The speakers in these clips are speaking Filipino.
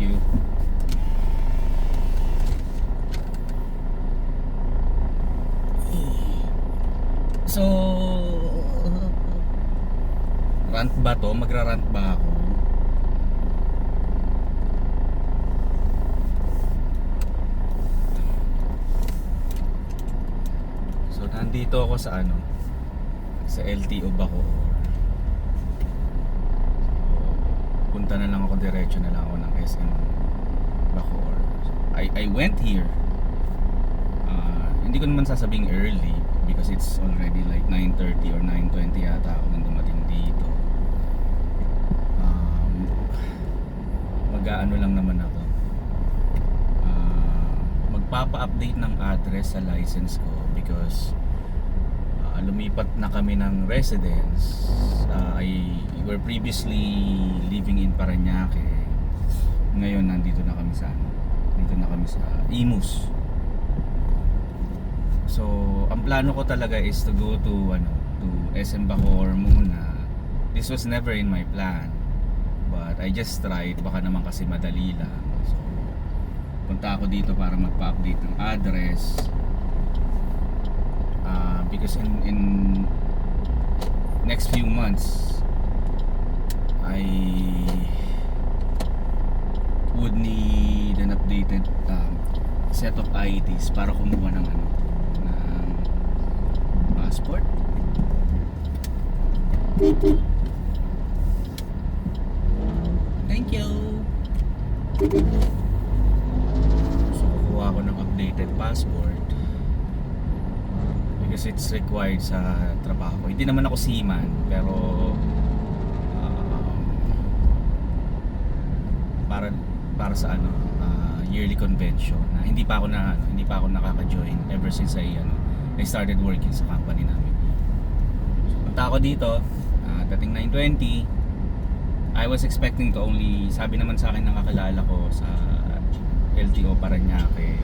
you. So, rant ba to? Magra-rant ba ako? So, nandito ako sa ano? Sa LTO Bacoor. Punta na lang ako, diretso na lang ako ng SM Bacoor. I went here. Hindi ko naman sasabing early because it's already like 9:30 or 9:20 yata ako nang dumating dito. Mag-aano lang naman ako. Magpapa-update ng address sa license ko because lumipat na kami ng residence. We were previously living in Parañaque. Ngayon nandito na kami sa Imus. So, ang plano ko talaga is to go to SM Bacoor muna. This was never in my plan. But I just tried, baka naman kasi madali lang. So, punta ako dito para magpa-update ng address. Because in next few months I would need an updated set of IDs para kumuha ng passport. Thank you. So kukuha ako ng updated passport because it's required sa trabaho. Hindi naman ako seaman, pero para sa yearly convention na hindi pa ako nakaka-join ever since I started working sa company namin. So, punta ako dito, dating 9:20. I was expecting to only, sabi naman sa akin ng kakilala ko sa LTO Parañaque,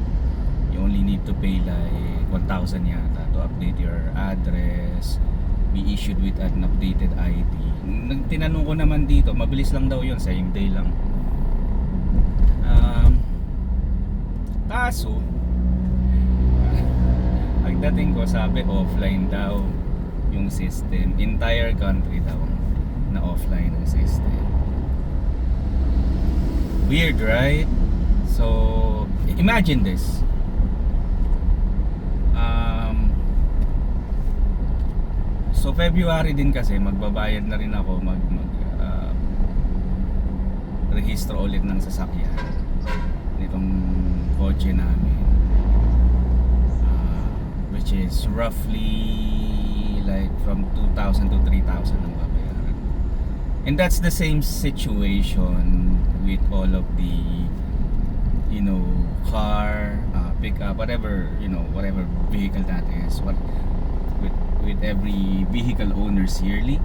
you only need to pay like 1,000 yata to update your address, be issued with an updated ID. Tinanong ko naman dito, mabilis lang daw yun, same day lang. Kaso pagdating ko, sabi offline daw yung system, entire country daw na offline ang system. Weird, right? So imagine this. So February din kasi magbabayad na rin ako rehistro ulit ng sasakyan nitong kotse namin, which is roughly like from 2,000 to 3,000 ang babayaran. And that's the same situation with all of the car, pickup, whatever vehicle that is, with every vehicle owners yearly.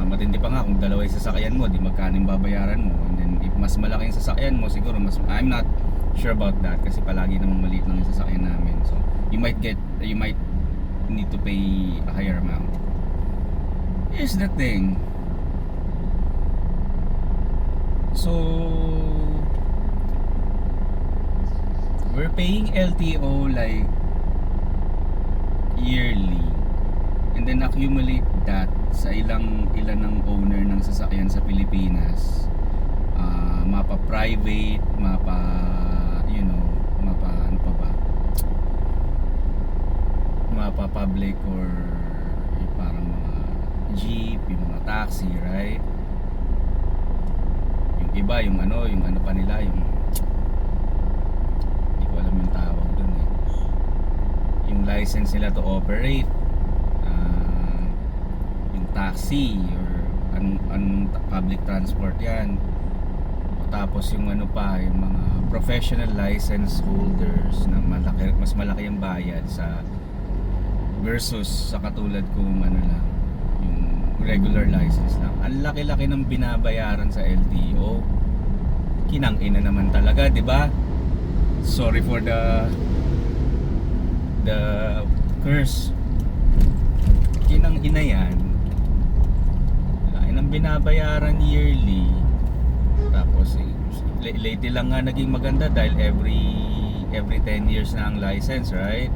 Matindi pa nga kung dalawa yung sasakyan mo, di magkano yung babayaran mo. And then if mas malaki yung sasakyan mo, siguro I'm not sure about that kasi palagi namang maliit lang yung sasakyan namin. So you might need to pay a higher amount. Here's the thing. So we're paying LTO like yearly, and then accumulate that sa ilan ng owner ng sasakyan sa Pilipinas. Mapa-private, mapa ano pa ba? Mapa-public or parang mga jeep, yung mga taxi, right? Yung iba, yung ano pa nila, yung hindi ko alam yung tawag dun eh. Yung license nila to operate, yung taxi or anong public transport yan. Tapos yung yung mga professional license holders na mas malaki ang bayad sa versus sa katulad kong yung regular license lang. Ang laki-laki ng binabayaran sa LTO. Kinang-ina naman talaga, 'di ba? Sorry for the curse. Kinang-ina yan. Laki ng binabayaran yearly. Tapos lately lang nga naging maganda dahil every 10 years na ang license, right?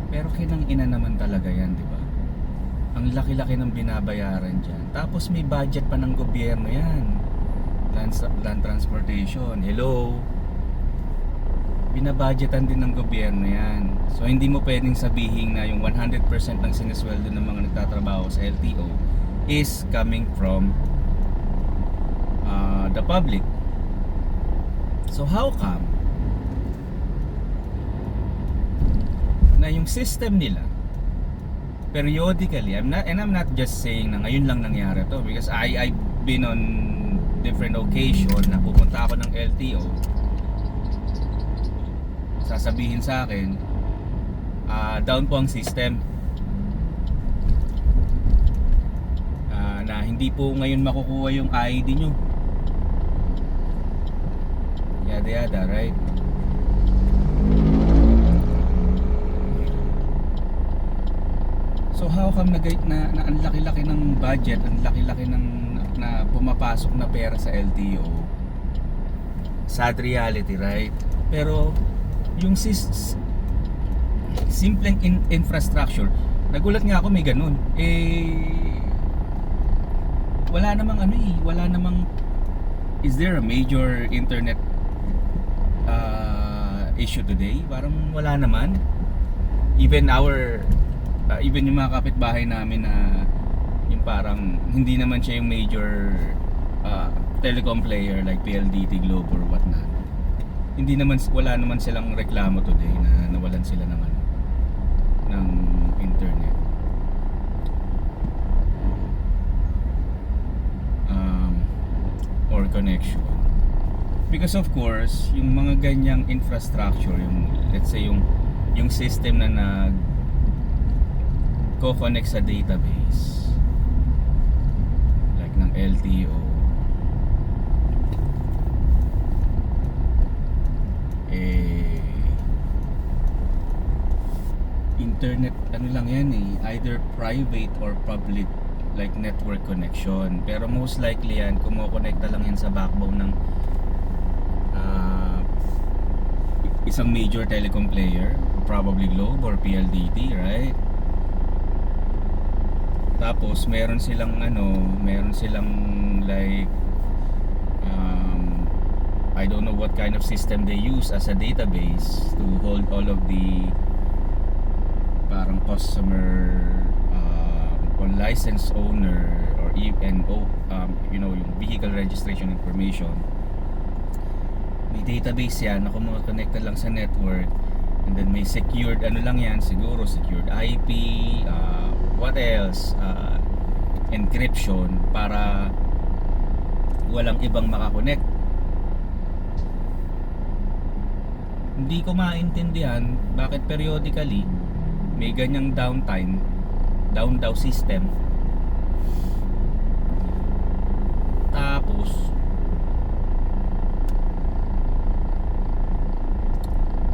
Pero kinang ina naman talaga yan, di ba? Ang laki-laki ng binabayaran dyan. Tapos may budget pa ng gobyerno yan. Land transportation. Hello? Binabudgetan din ng gobyerno yan. So hindi mo pwedeng sabihin na yung 100% ng sinesweldo ng mga nagtatrabaho sa LTO is coming from the public. So how come na yung system nila periodically, I'm not just saying na ngayon lang nangyari to, because I've been on different occasion na pupunta ako ng LTO, sasabihin sa akin down po ang system, na hindi po ngayon makukuha yung ID nyo, yada yada, right? So how come na ang laki-laki ng budget, ang laki-laki ng na pumapasok na pera sa LTO? Sad reality, right? Pero yung simpleng infrastructure, nagulat nga ako may ganun. Wala namang is there a major internet issue today? Parang wala naman. Even yung mga kapitbahay namin na yung parang hindi naman siya yung major telecom player like PLDT, Globe or whatnot. Wala naman silang reklamo today na nawalan sila ng internet. Or connection. Because of course, yung mga ganyang infrastructure, yung let's say yung system na ko-connect sa database like ng LTO, internet lang yan either private or public, like network connection, pero most likely yan kumokonekta lang yan sa backbone ng isang major telecom player, probably Globe or PLDT, right? Tapos meron silang like I don't know what kind of system they use as a database to hold all of the parang customer or license owner or even yung vehicle registration information. May database yan na kumonekta lang sa network, and then may secured siguro secured IP, what else, encryption para walang ibang makakonect. Hindi ko maintindihan bakit periodically may ganyang down daw system, tapos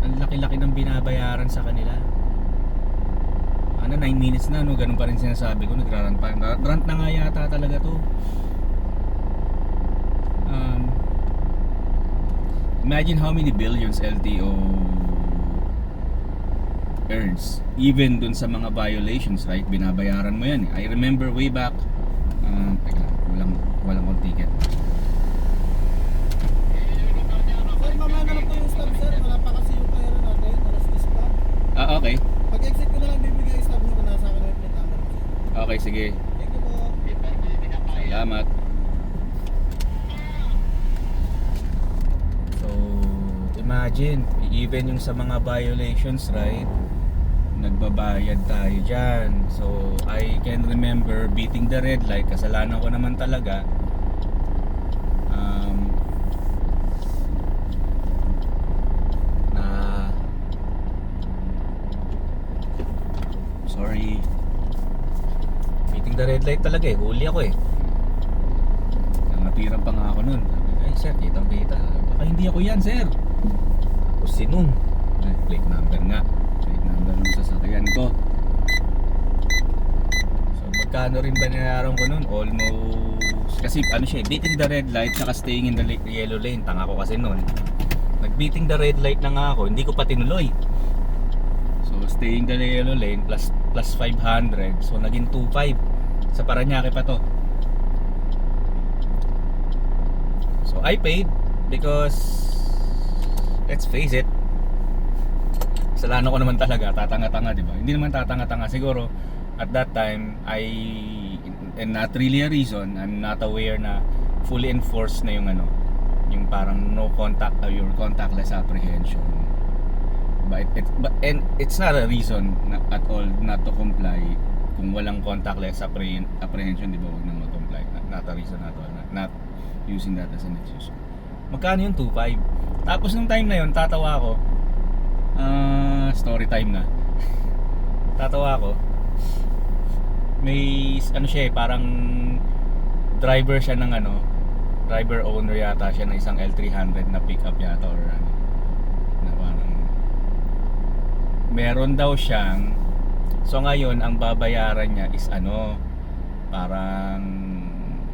ang laki-laki ng binabayaran sa kanila. 9 minutes na, ganun pa rin sinasabi ko, nagrarant pa. Rant na nga yata talaga to. Imagine how many billions LTO earns even dun sa mga violations, right? Binabayaran mo yan. I remember way back teka, walang on ticket. Sir, mamaya na lang po yung stop, sir. Wala pa kasi yung pera natin. Alas 10 pa. Okay. Pag-exit ko na lang bibigay yung stop nyo kung nasa akin yung number. Okay, sige. Thank you po. Salamat. So, imagine, even yung sa mga violations, right? Nagbabayad tayo dyan. So, I can remember beating the red light. Kasalanan ko naman talaga. Sorry. Beating the red light talaga huli ako Nangatiran pa nga ako nun. Ay sir, kitang-kita. Baka hindi ako yan, sir. Tapos sinong plate number nga. Plate number ng sasakyan ko. So magkano rin ba nilaran ko nun? Almost Kasi ano siya, beating the red light saka staying in the yellow lane. Tanga ko kasi noon. Nag-beating the red light na nga ako, hindi ko pa tinuloy. So staying the yellow lane plus 500. So naging 2.5. Sa Paranaque pa to. So I paid because let's face it, kasalanan ko naman talaga, tatanga-tanga, di ba? Hindi naman tatanga-tanga, siguro at that time and not really a reason, I'm not aware na fully enforced na yung ano, yung parang no contact your contactless apprehension. But it's not a reason at all not to comply. Kung walang contactless apprehension, di ba, huwag nang mag-comply. Not a reason at all, not using that as an excuse. Magkano yung 2.5? Tapos nung time na yun, tatawa ako. Story time na. Tatawa ako. May ano siya parang driver siya ng ano, driver owner yata siya ng isang L300 na pickup yata or ano. Na parang meron daw siyang, so ngayon ang babayaran niya is ano, parang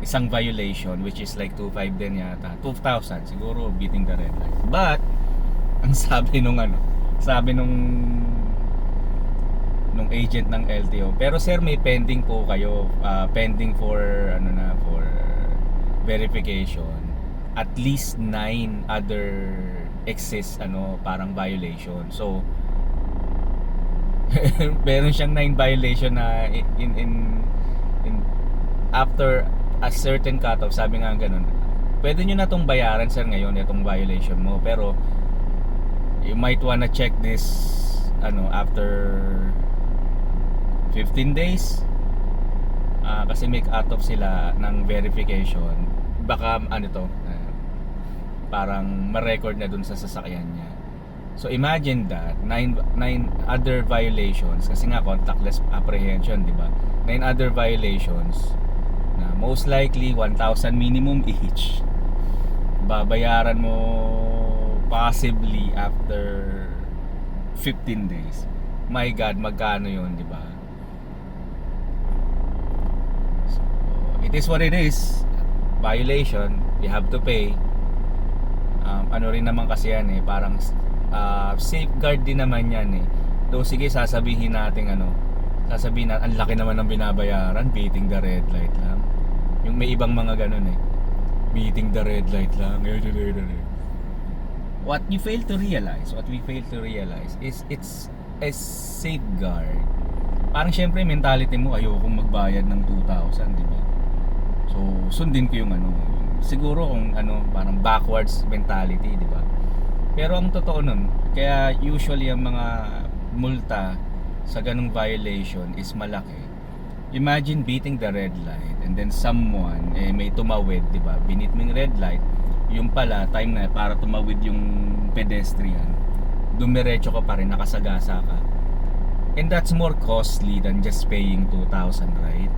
isang violation which is like 2.5 din yata, 2,000 siguro, beating the red light. But ang sabi nung agent ng LTO, pero sir may pending po kayo, pending for for verification, at least 9 other exist parang violation. So meron siyang 9 violation na in after a certain cutoff, sabi nga ganun, pwede nyo na itong bayaran sir ngayon, itong violation mo, pero you might wanna check this after 15 days, kasi may cutoff sila ng verification, baka parang ma-record na dun sa sasakyan niya. So imagine that 9 other violations, kasi nga contactless apprehension, di ba? 9 other violations na most likely 1,000 minimum each, babayaran mo possibly after 15 days. My God, magkano yun, di ba? So, it is what it is. Violation, you have to pay. Ano rin naman kasi yan parang safeguard din naman yan Though sige, sasabihin natin ang laki naman ng binabayaran, beating the red light lang. Yung may ibang mga ganun beating the red light lang. What we fail to realize is it's a safeguard. Parang syempre mentality mo, ayokong magbayad ng 2,000, di ba? So sundin ko yung siguro kung parang backwards mentality, di ba? Pero ang totoo nun, kaya usually ang mga multa sa ganung violation is malaki. Imagine beating the red light and then someone may tumawid, di ba? Binit mo yung red light, yung pala time na para tumawid yung pedestrian, dumiretso ka pa rin, nakasagasa ka. And that's more costly than just paying 2,000, right?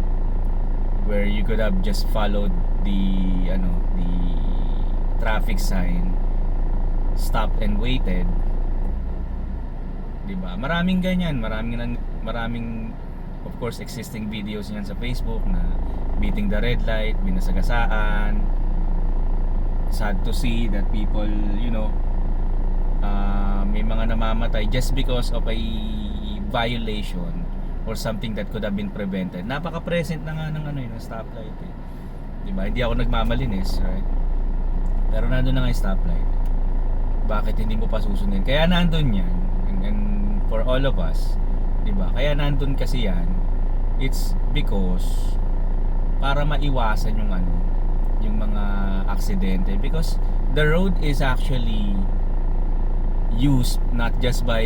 Where you could have just followed the traffic sign, stopped and waited. Diba? Maraming ganyan, maraming of course existing videos niyan sa Facebook na beating the red light, binasagasaan. Sad to see that people, may mga namamatay just because of a violation or something that could have been prevented. Napaka-present na nga ng stoplight Diba? Hindi ako nagmamalinis, right? Pero nandun na nga yung stoplight. Bakit hindi mo pa susundin? Kaya nandun yan. And for all of us, diba? Kaya nandun kasi yan. It's because para maiwasan yung mga aksidente, because the road is actually used not just by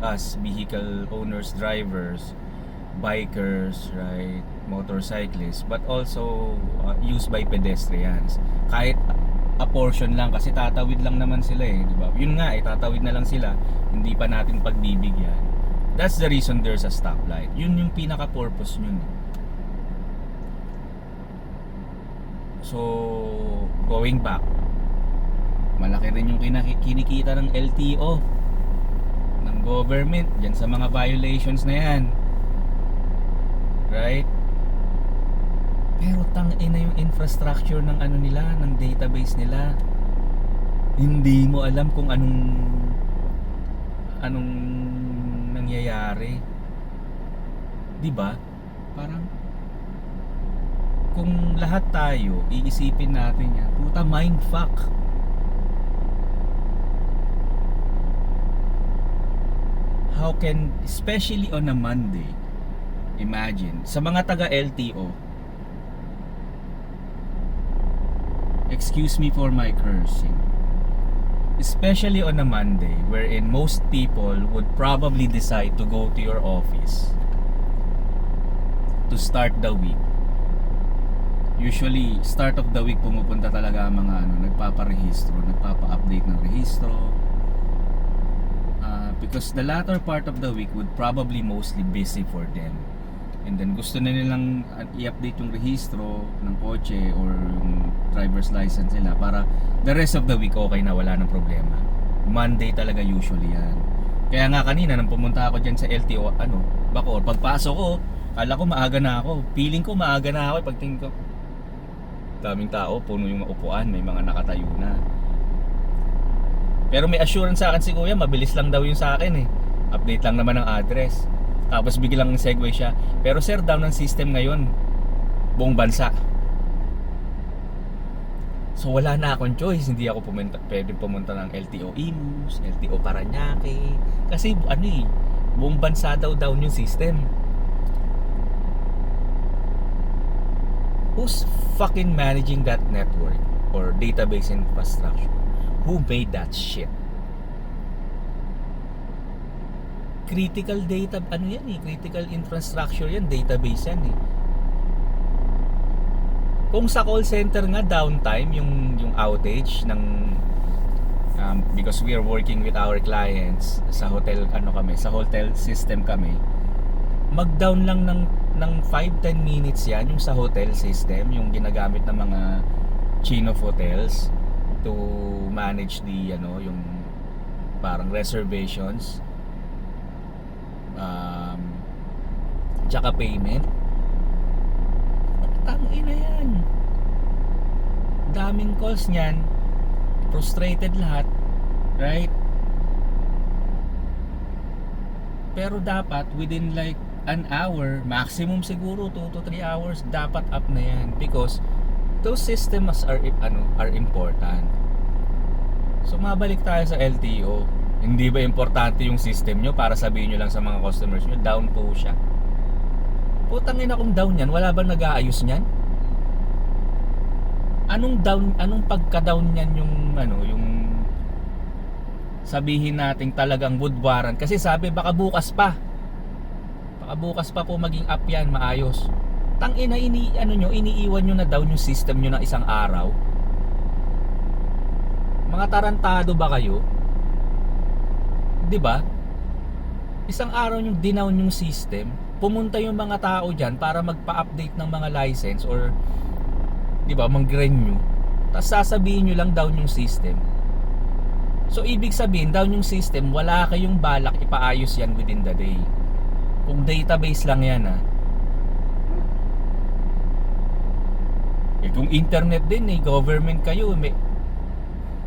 us vehicle owners, drivers, bikers, right, motorcyclists, but also used by pedestrians. Kahit a portion lang, kasi tatawid lang naman sila di ba? Yun nga tatawid na lang sila, hindi pa natin pagbibigyan. That's the reason there's a stoplight. Yun yung pinaka-purpose nun. So, going back, malaki rin yung kinikita ng LTO, ng government, dyan sa mga violations na yan. Right? Pero tangina yung infrastructure ng ano nila, ng database nila. Hindi mo alam kung anong nangyayari. 'Di ba? Parang kung lahat tayo iisipin natin yan, puta mindfuck. How can, especially on a Monday, imagine, sa mga taga LTO, excuse me for my cursing, especially on a Monday wherein most people would probably decide to go to your office to start the week. Usually, start of the week pumupunta talaga ang mga nagpaparehistro, nagpapa-update ng rehistro. Because the latter part of the week would probably mostly busy for them. And then gusto na nilang i-update yung rehistro ng kotse or yung driver's license nila para the rest of the week okay na, wala ng problema. Monday talaga usually yan. Kaya nga kanina nang pumunta ako dyan sa LTO, Bacoor, pagpasok ko, kala ko maaga na ako. Feeling ko maaga na ako. Pagtingin ko, daming tao, puno yung upuan, may mga nakatayo na. Pero may assurance sa akin si Kuya, mabilis lang daw yung sa akin eh. Update lang naman ng address. Tapos biglang segue siya. Pero sir, down ng system ngayon, buong bansa. So wala na akong choice. Hindi ako pwede pumunta ng LTO Imus, LTO Parañaque. Kasi buong bansa daw down yung system. Who's fucking managing that network or database infrastructure? Who made that shit? Critical data, critical infrastructure yan, database yan eh. Kung sa call center nga downtime, yung outage ng because we are working with our clients sa hotel, sa hotel system kami, mag-down lang ng 5-10 minutes yan yung sa hotel system, yung ginagamit ng mga chain of hotels to manage the yung parang reservations, tsaka payment. Tangina yan, daming calls niyan, frustrated lahat, right? Pero dapat within like an hour, maximum siguro 2 to 3 hours, dapat up na yan because those systems are important. So mabalik tayo sa LTO. Hindi ba importante yung system nyo para sabihin nyo lang sa mga customers nyo, down po siya? Putang ina kung down yan, wala bang nag-aayos niyan? Anong pagka-down niyan yung sabihin nating talagang would warrant? Kasi sabi baka bukas pa po maging up yan, maayos. Tangina, iniiwan nyo na down yung system nyo na isang araw. Mga tarantado ba kayo? 'Di ba? Isang araw yung dinown yung system, pumunta yung mga tao diyan para magpa-update ng mga license or 'di ba, mag-renew. Tapos sasabihin nyo lang down yung system. So ibig sabihin down yung system, wala kayong balak ipaayos yan within the day. Kung database lang yan kung internet din government kayo,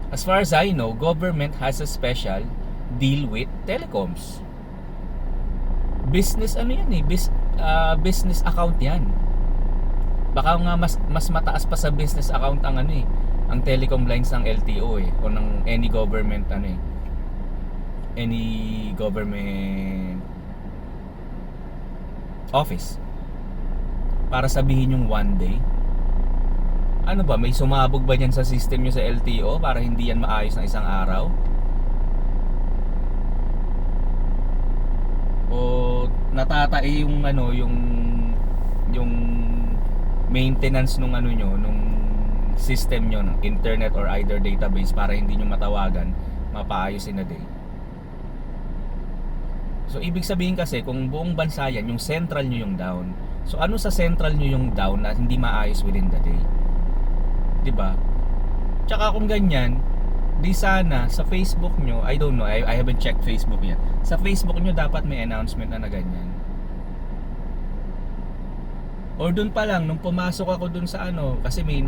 as far as I know, government has a special deal with telecoms. Business business account yan. Baka nga mas mataas pa sa business account ang ang telecom lines ng LTO o ng any government any government office. Para sabihin yung one day, may sumabog ba dyan sa system nyo sa LTO para hindi yan maayos ng isang araw? O natatae yung maintenance nung nung system nyo ng internet or either database para hindi nyo matawagan, mapaayos in a day. So ibig sabihin kasi kung buong bansa yan, yung central nyo yung down. So ano sa central nyo yung down na hindi maayos within the day? 'Di ba? Tsaka kung ganyan, di sana sa Facebook nyo, I don't know, I haven't checked Facebook yet. Sa Facebook nyo dapat may announcement na ganyan. Or dun pa lang nung pumasok ako dun sa ano, kasi may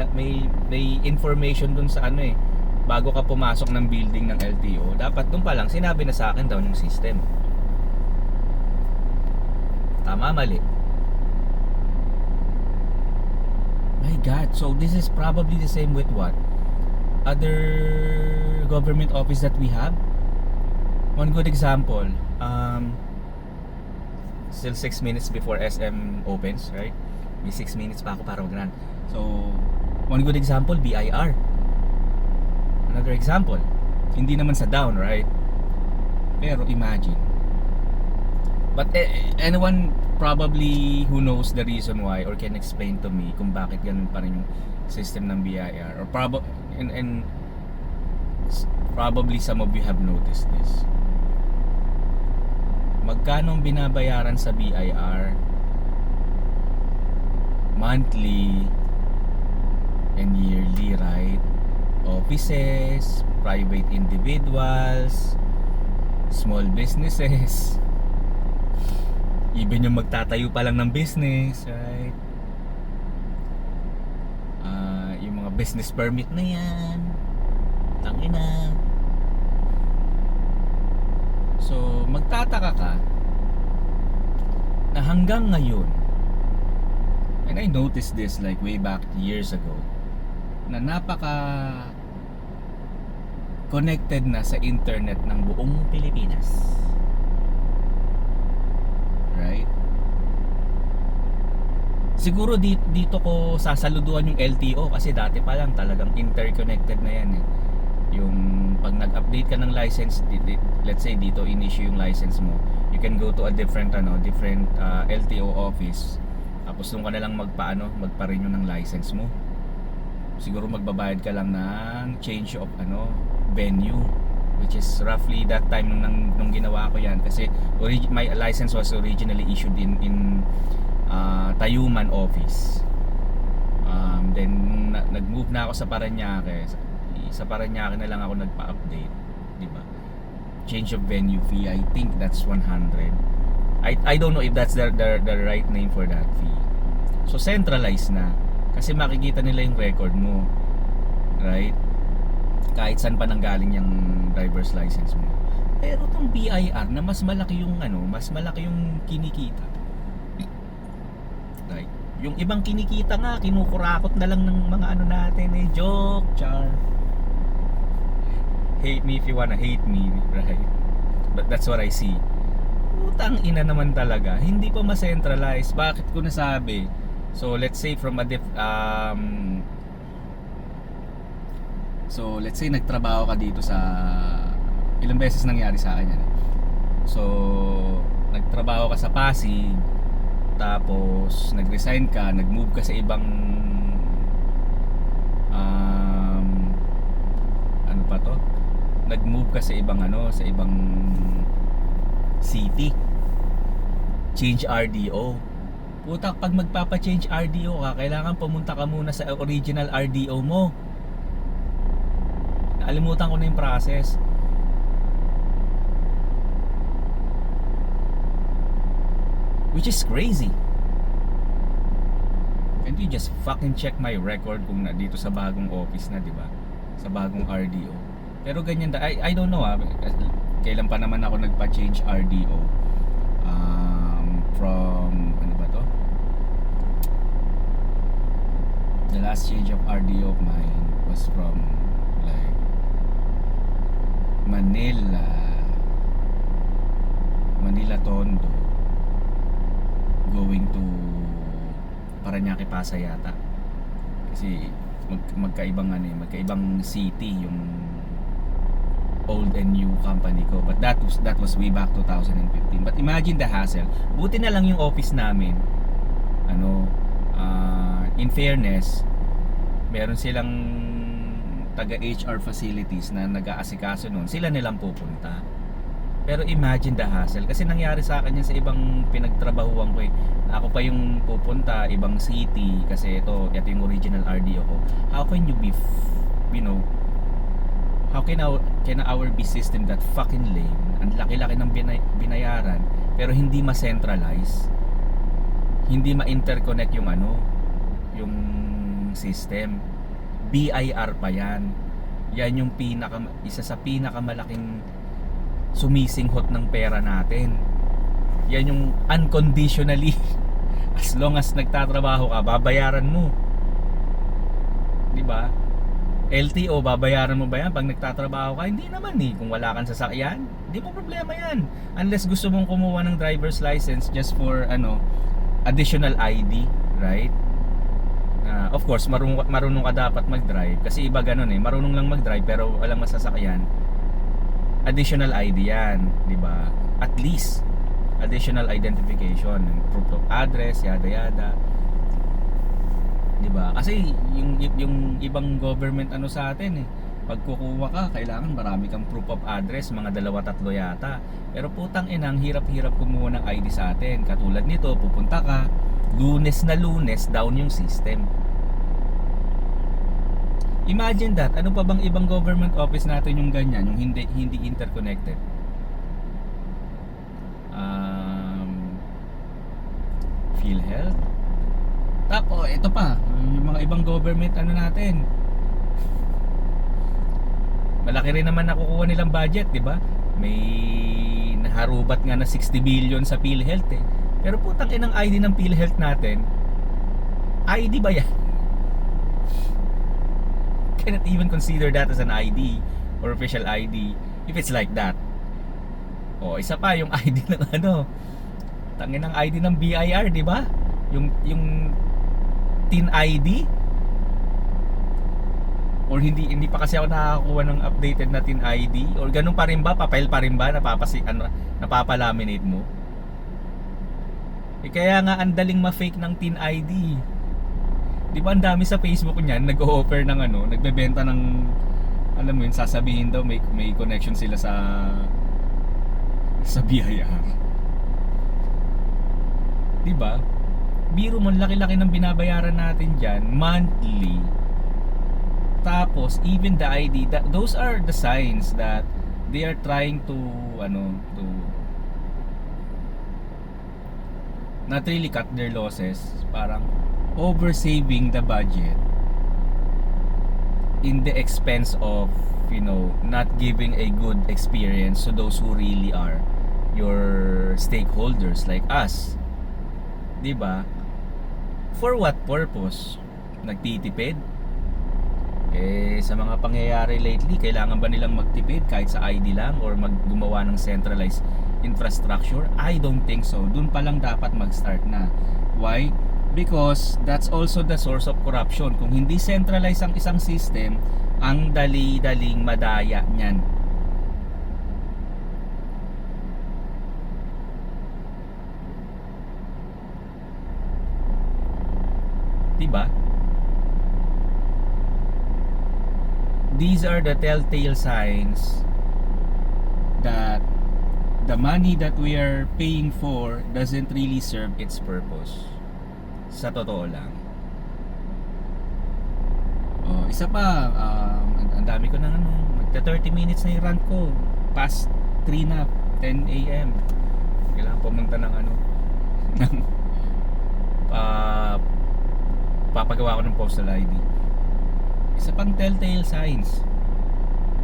information dun sa ano eh, bago ka pumasok ng building ng LTO, dapat dun pa lang sinabi na sa akin daw yung system. Tama, mali? My God, so this is probably the same with what? Other government office that we have? One good example, still 6 minutes before SM opens, right? May 6 minutes pa ako para mag-run. So, one good example, BIR. Another example, hindi naman sa down, right? Pero imagine. But anyone probably who knows the reason why or can explain to me kung bakit ganun pa rin yung system ng BIR, or probably some of you have noticed this. Magkano ang binabayaran sa BIR monthly and yearly, right? Offices, private individuals, small businesses, even yung magtatayo pa lang ng business, right? Yung mga business permit na yan, tangina. So, magtataka ka na hanggang ngayon, and I noticed this like way back years ago, na napaka connected na sa internet ng buong Pilipinas. Right? Siguro dito ko sasaluduan yung LTO kasi dati pa lang talagang interconnected na yan eh. Yung pag nag-update ka ng license, let's say dito in-issue yung license mo, you can go to a different LTO office, tapos doon ka na lang magpa-renew ng license mo. Siguro magbabayad ka lang ng change of venue, which is roughly that time nung ginawa ko yan, kasi my license was originally issued in Tayuman office. Then nag-move na ako sa Parañaque. Sa Parañaque na lang ako nagpa-update, di ba? Change of venue fee, I think that's 100. I don't know if that's the right name for that fee. So centralized na kasi makikita nila yung record mo, right? Kahit saan pa nanggaling yung driver's license mo. Pero tong BIR na mas malaki yung kinikita. Right? Yung ibang kinikita nga kinukurakot na lang ng mga natin eh, joke, char. Hate me if you wanna hate me, right? But that's what I see. Putang ina naman talaga, hindi pa ma-centralize. Bakit ko nasabi? So let's say so let's say nagtrabaho ka dito sa, ilang beses nangyari sa akin yan. So nagtrabaho ka sa Pasig, tapos nag-resign ka, nag-move ka sa ibang nag-move ka sa ibang city, change RDO. Putak, pag magpapa-change RDO ka, kailangan pumunta ka muna sa original RDO mo. Nakalimutan ko na yung process. Which is crazy. Can't you just fucking check my record kung dito sa bagong office na, di ba? Sa bagong RDO. Pero ganyan I don't know kailan pa naman ako nagpa-change RDO. From the last change of RDO of mine was from like Manila Tondo going to Parañaque Pasay yata, kasi magkaibang city yung old and new company ko, but that was way back 2015. But imagine the hassle. Buti na lang yung office namin, in fairness, meron silang taga HR facilities na nag-aasikaso nun, sila nilang pupunta. Pero imagine the hassle, kasi nangyari sa akin yan sa ibang pinagtrabahuan ko eh. Ako pa yung pupunta ibang city, kasi ito yung original RDO ko. How can you be how can our be system that fucking lame, ang laki-laki ng binayaran pero hindi ma-centralize? hindi ma-interconnect yung ano, yung system. BIR pa yan. Yan yung isa sa pinakamalaking sumisinghot ng pera natin. Yan yung unconditionally as long as nagtatrabaho ka, babayaran mo. 'Di ba? LTO, babayaran mo ba yan pag nagtatrabaho ka? Hindi naman Kung wala kang sasakyan, hindi mo problema yan. Unless gusto mong kumuha ng driver's license just for additional ID, right? Of course, marunong ka dapat mag-drive. Kasi iba ganun marunong lang mag-drive pero walang masasakyan. Additional ID yan, di ba? At least, additional identification, proof of address, yada yada. Di ba? Kasi yung ibang government sa atin pag kukuha ka, kailangan marami kang proof of address, mga 2-3 yata. Pero putang inang, hirap-hirap kumuha ng ID sa atin. Katulad nito, pupunta ka, Lunes na Lunes, down yung system. Imagine that, ano pa bang ibang government office natin yung ganyan, yung hindi interconnected? PhilHealth. Tapos, ito pa, yung mga ibang government natin. Malaki rin naman nakukuha nilang budget, di ba? May naharubat nga na 60 billion sa PhilHealth Pero putang inang ID ng PhilHealth natin, ID ba yan? Cannot even consider that as an ID or official ID if it's like that. O, isa pa yung ID ng tangin ng ID ng BIR, di ba? Yung TIN ID. Or hindi pa kasi ako nakakakuha ng updated na TIN ID, or ganun pa rin ba, papel pa rin ba, napapalaminate mo? Kaya nga ang daling ma-fake ng TIN ID. Di ba ang dami sa Facebook niyan nag-o-offer ng nagbebenta ng, alam mo yun, sasabihin daw may connection sila sa BIR. Di ba? Biro mo, laki-laki ng binabayaran natin diyan monthly. Tapos even the ID, those are the signs that they are trying to not really cut their losses, parang over saving the budget in the expense of not giving a good experience to those who really are your stakeholders like us. 'Di ba? For what purpose? Nagtitipid? Sa mga pangyayari lately, kailangan ba nilang magtipid kahit sa ID lang or gumawa ng centralized infrastructure? I don't think so. Doon pa lang dapat mag-start na. Why? Because that's also the source of corruption. Kung hindi centralized ang isang system, ang dali-daling madaya niyan. Diba? These are the telltale signs that the money that we are paying for doesn't really serve its purpose. Sa totoo lang. Isa pa, ang dami ko ng magta 30 minutes na yung rant ko. Past 3 na, 10 AM. Kailangan pumunta ng ng papagawa ko ng postal ID. Isa pang telltale signs.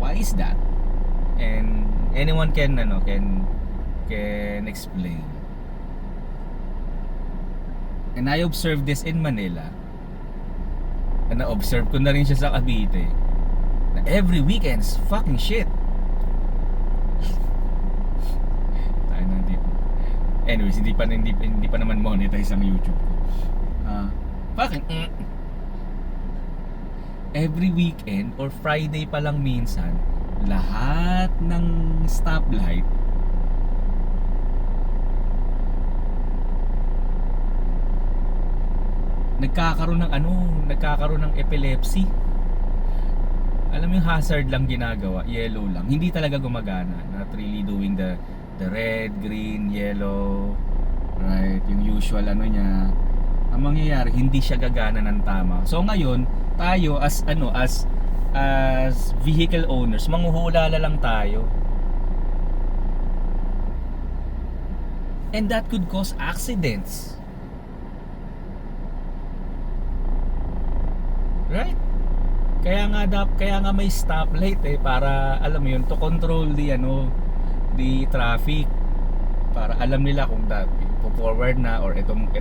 Why is that? And anyone can explain. And I observed this in Manila. And na-observe ko na rin siya sa Cavite. Na every weekends, fucking shit. Tayo na dito. Anyways, hindi pa naman monetize ang YouTube ko. Fucking every weekend or Friday pa lang minsan, lahat ng stoplight nagkakaroon ng epilepsy. Alam mo yung hazard lang ginagawa, yellow lang. Hindi talaga gumagana. Not really doing the red, green, yellow, right? Yung usual niya. Ang mangyayari, hindi siya gagana ng tama. So ngayon, tayo as vehicle owners, manghuhulala lang tayo. And that could cause accidents. Right? Kaya nga may stoplight eh, para alam mo yun, to control the traffic, para alam nila kung forward na or itong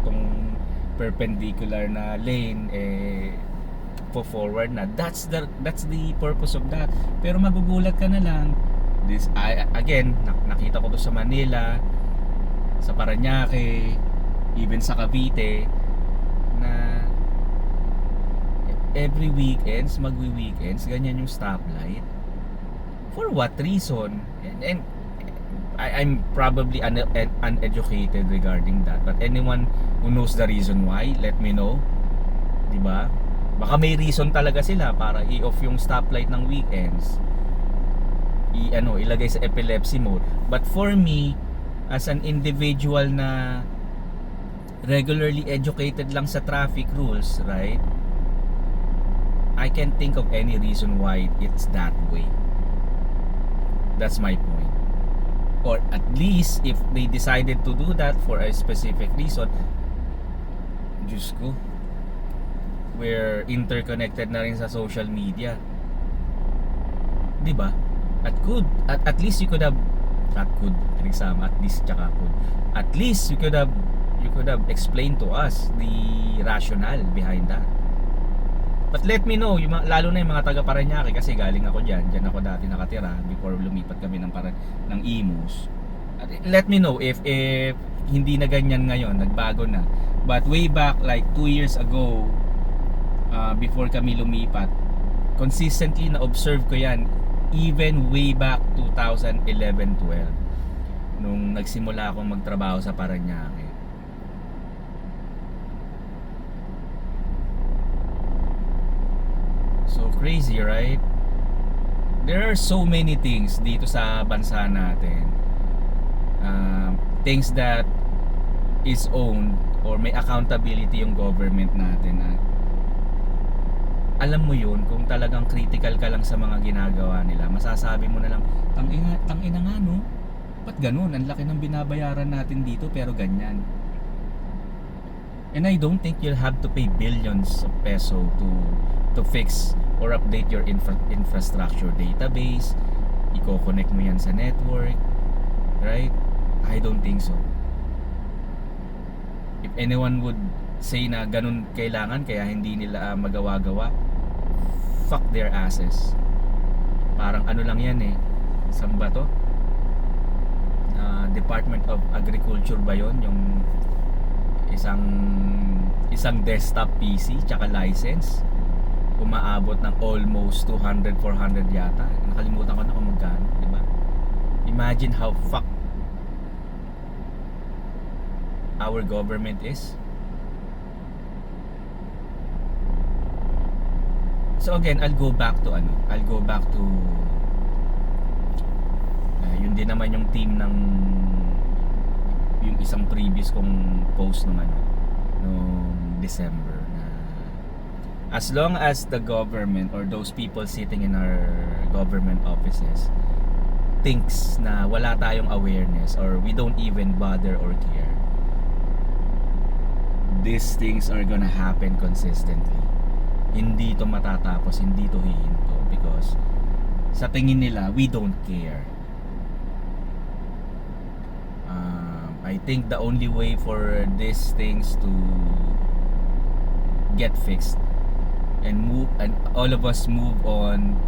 perpendicular na lane eh forward na. That's the purpose of that. Pero magugulat ka na lang, again nakita ko to sa Manila, sa Parañaque, even sa Cavite, na every weekends, magwi-weekends, ganyan yung stoplight. For what reason? And I'm probably uneducated regarding that. But anyone who knows the reason why, let me know. Diba? Baka may reason talaga sila para i-off yung stoplight ng weekends. Ilagay sa epilepsy mode. But for me, as an individual na regularly educated lang sa traffic rules, right? I can't think of any reason why it's that way. That's my point. Or at least if they decided to do that for a specific reason, Diyos ko, we're interconnected na rin sa social media. 'Di ba? At least you could have at least you could have explained to us the rationale behind that. But let me know, lalo na yung mga taga Parañaque, kasi galing ako diyan ako dati nakatira before lumipat kami ng Imus. Let me know if hindi na ganyan ngayon, nagbago na. But way back like 2 years ago, before kami lumipat, consistently na observe ko yan, even way back 2011-12 nung nagsimula akong magtrabaho sa Parañaque. So crazy, right? There are so many things dito sa bansa natin, things that is owned or may accountability yung government natin, na alam mo yun, kung talagang critical ka lang sa mga ginagawa nila, masasabi mo na lang, tangina nga no, ba't ganun, ang laki ng binabayaran natin dito pero ganyan. And I don't think you'll have to pay billions of peso to fix or update your infrastructure database. Iko-connect mo yan sa network, right? I don't think so. If anyone would say na ganun kailangan kaya hindi nila magawa-gawa, fuck their asses. Parang ano lang yan eh, saan ba to? Department of Agriculture ba yon, yung isang desktop PC tsaka license, umaabot ng almost 200-400 yata. Nakalimutan ko na kung magkano, di ba? Imagine how fuck our government is. So again, I'll go back to yun din naman yung team ng yung isang previous kong post nung December, na as long as the government or those people sitting in our government offices thinks na wala tayong awareness or we don't even bother or care, these things are gonna happen consistently. Hindi to matatapos, hindi to hihinto, because sa tingin nila we don't care. I think the only way for these things to get fixed and all of us move on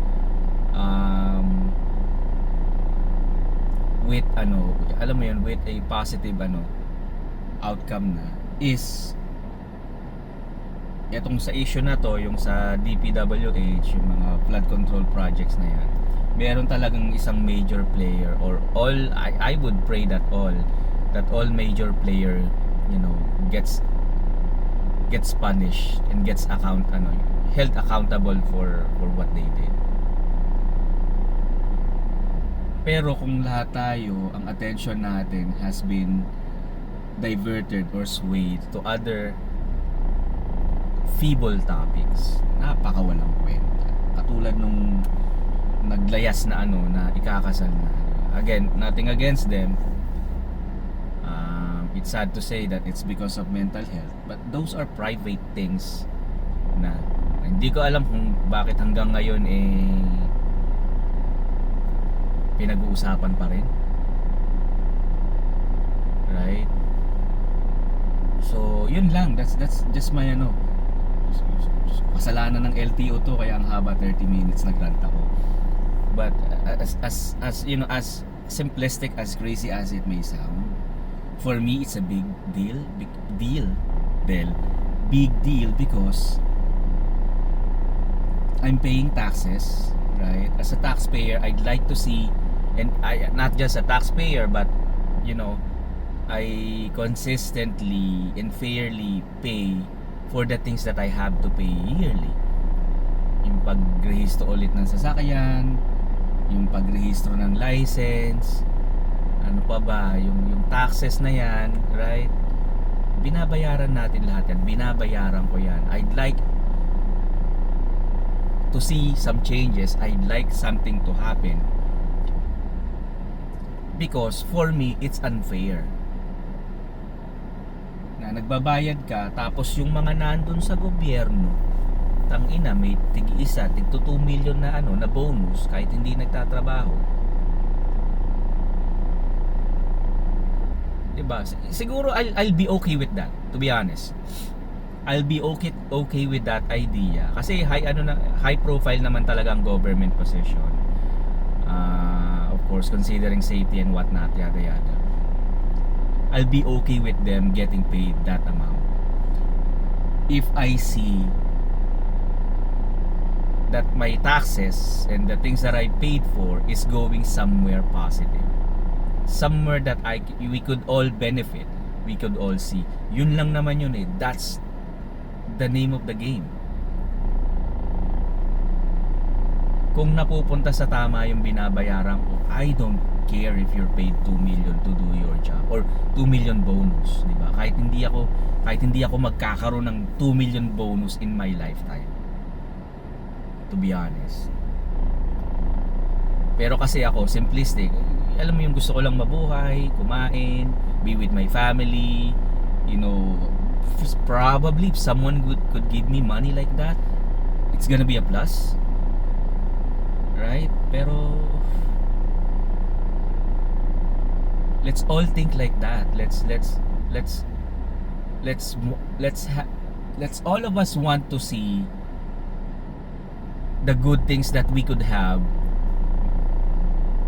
with alam mo yun, with a positive outcome na, is etong sa issue na to, yung sa DPWH, yung mga flood control projects na yan, meron talagang isang major player, or all, I would pray that all major player gets punished and gets held accountable for what they did. Pero kung lahat tayo, ang attention natin has been diverted or swayed to other feeble topics, napakawalang kwenta, katulad nung naglayas na na ikakasal na, again, nothing against them. It's sad to say that it's because of mental health, but those are private things na Hindi ko alam kung bakit hanggang ngayon pinag-uusapan pa rin. Right? So, yun lang. That's just my kasalanan ng LTO to, kaya ang haba 30 minutes nagrant ako. But as you know, as simplistic, as crazy as it may sound, for me it's a big deal. Big deal because I'm paying taxes, right? As a taxpayer, I'd like to see, and I not just a taxpayer, but you know, I consistently and fairly pay for the things that I have to pay yearly. Yung pagrehistro ulit ng sasakyan, yung pagrehistro ng license, ano pa ba, yung taxes na yan, right? Binabayaran natin lahat yan, binabayaran ko yan. I'd like to see some changes, I'd like something to happen, because for me, it's unfair na nagbabayad ka, tapos yung mga nandun sa gobyerno, tangina, may tig-isa, tig-2 million na na bonus kahit hindi nagtatrabaho. Diba? Siguro I'll be okay with that, to be honest. I'll be okay with that idea kasi high profile naman talaga ang government position. Of course, considering safety and whatnot, yada yada. I'll be okay with them getting paid that amount if I see that my taxes and the things that I paid for is going somewhere positive, somewhere that we could all benefit, we could all see. Yun lang naman yun that's the name of the game. Kung napupunta sa tama yung binabayaran ko, I don't care if you're paid 2 million to do your job or 2 million bonus, di ba? Kahit hindi ako magkakaroon ng 2 million bonus in my lifetime, to be honest. Pero kasi ako simplistic, alam mo yung gusto ko lang mabuhay, kumain, be with my family, you know. Probably if someone could give me money like that, it's gonna be a plus, right? Pero let's all think like that. Let's all of us want to see the good things that we could have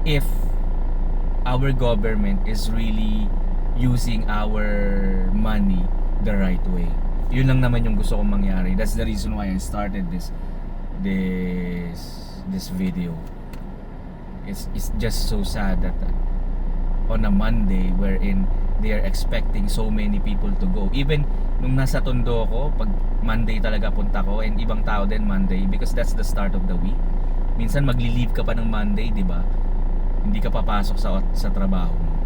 if our government is really using our money the right way. Yun lang naman yung gusto kong mangyari. That's the reason why I started this video. It's just so sad that on a Monday wherein they are expecting so many people to go. Even nung nasa Tondo ko, pag Monday talaga punta ko, and ibang tao din Monday, because that's the start of the week. Minsan magli-leave ka pa ng Monday, di ba? Hindi ka papasok sa trabaho mo.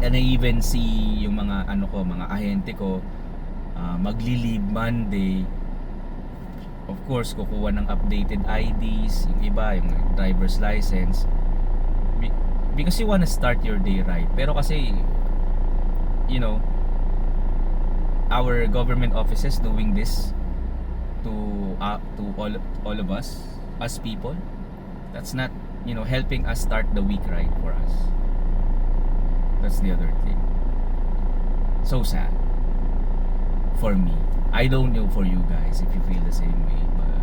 And I even see yung mga mga ahente ko magli-leave Monday. Of course, kukuha ng updated IDs, yung iba, yung driver's license, because you wanna start your day right. Pero kasi, you know, our government offices doing this to all of us as people, that's not, you know, helping us start the week right for us. That's the other thing. So sad for me. I don't know for you guys if you feel the same way, but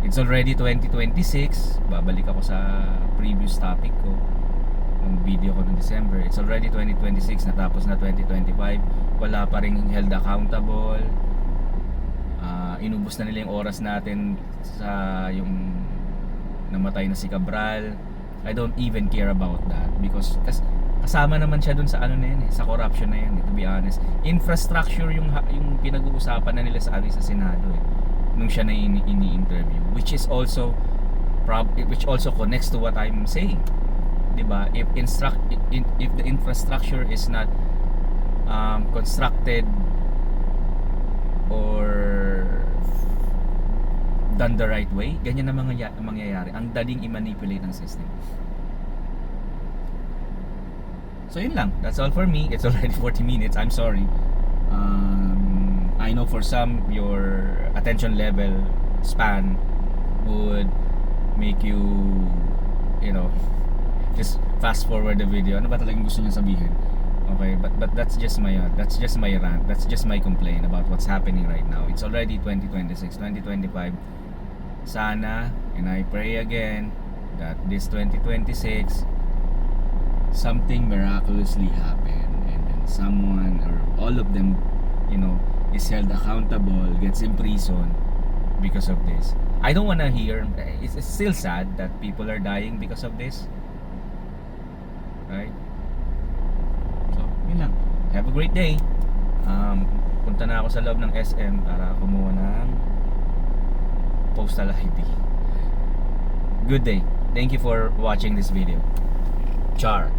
it's already 2026. Babalik ako sa previous topic ko, ng video ko ng December. It's already 2026, natapos na 2025. Wala pa ring held accountable. Inubos na nila yung oras natin sa yung namatay na si Cabral. I don't even care about that because kasama naman siya dun sa na yan sa corruption na yan to be honest. Infrastructure yung pinag-uusapan na nila sa Senado nung siya na ini-interview, which also connects to what I'm saying, diba? If the infrastructure is not constructed or done the right way, ganyan na mangyayari. Ang daling i-manipulate ng system. So yun lang. That's all for me. It's already 40 minutes. I'm sorry. I I know for some, your attention level span would make you, you know, just fast forward the video. Ano ba talagang gusto niya sabihin? Okay, but that's just my rant. That's just my complaint about what's happening right now. It's already 2026, 2025. Sana, and I pray again that this 2026 something miraculously happen, and then someone or all of them, you know, is held accountable, gets imprisoned because of this. I don't wanna hear, it's still sad that people are dying because of this, right? So, yun lang. Have a great day. Punta na ako sa loob ng SM para kumuha ng postal ID. Good day. Thank you for watching this video. Char.